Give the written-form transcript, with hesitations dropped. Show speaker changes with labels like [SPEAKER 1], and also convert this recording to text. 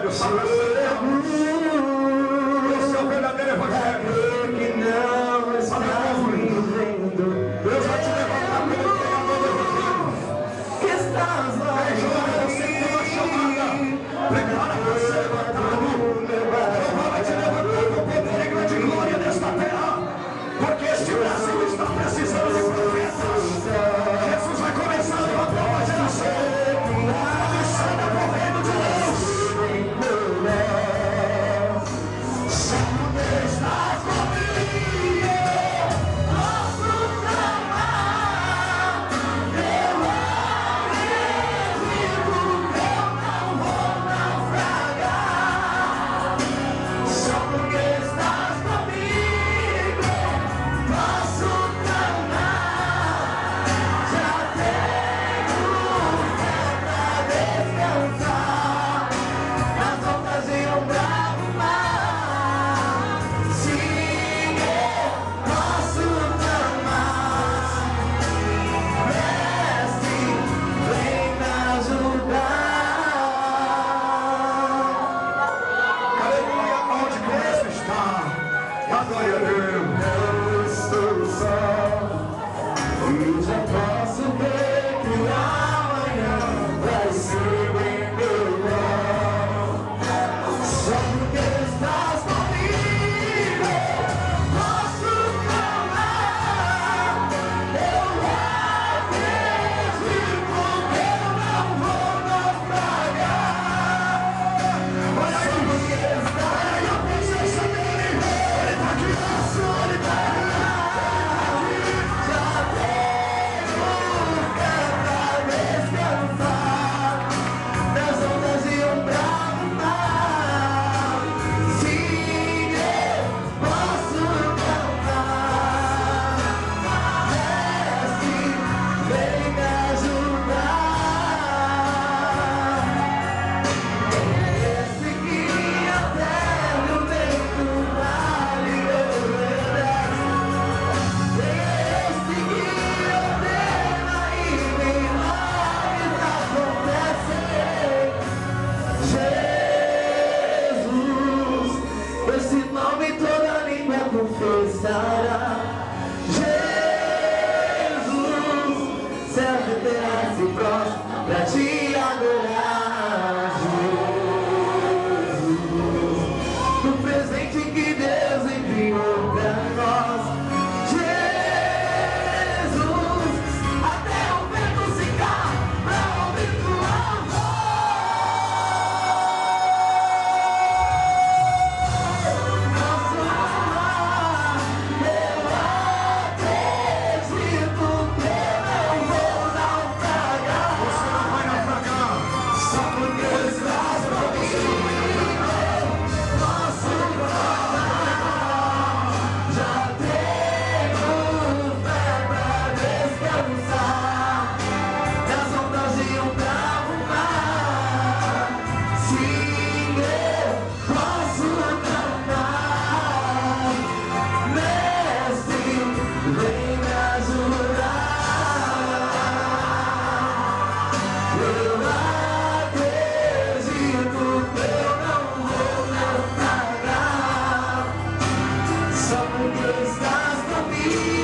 [SPEAKER 1] Esse é o verdadeiro evangelho. Deus vai te levantar como pregador do evangelho. Você tem uma chamada. Prepara para ser levantado. Jeová vai te levantar com poder e grande glória nesta terra. Porque este Brasil está precisando de profetas. Jesus vai começar a levantar uma geração. Sai do reino de Deus. Estás comigo, posso clamar. Eu acredito que eu não vou naufragar. Só porque estás comigo, posso clamar. Já tenho fé pra descansar nas ondas de um bravo mar. Sim, eu posso clamar. Mestre, vem me ajudar. Aleluia, onde Cristo está. Adore a Deus. Eu estou só e já posso ver que amanhã vai ser bem melhor. Só porque estás comigo, posso clamar. Eu acredito que eu não vou naufragar. Olha aí, porque está a presença dele. Ele está aqui na solidariedade. Já tenho fé pra descansar nas ondas de um bravo mar. Sim, eu posso cantar. Mestre, vem me ajudar. Esse que até no meio do vale obedece. Esse que ordena e milagres acontecem. Jesus, esse nome toda língua confessará. Jesus, serve terá se próximo pra te adorar. Jesus, no presente que Deus enviou pra nós. Jesus, até o vento se cala pra ouvir tua posso amar. Eu acredito que eu não vou naufragar. Você não vai naufragar. Só porque estás comigo, posso clamar. Já tenho fé pra descansar nas ondas de um bravo mar. Sim, eu posso cantar. Mestre, vem me ajudar. Eu acredito que eu não vou naufragar. Só porque estás comigo.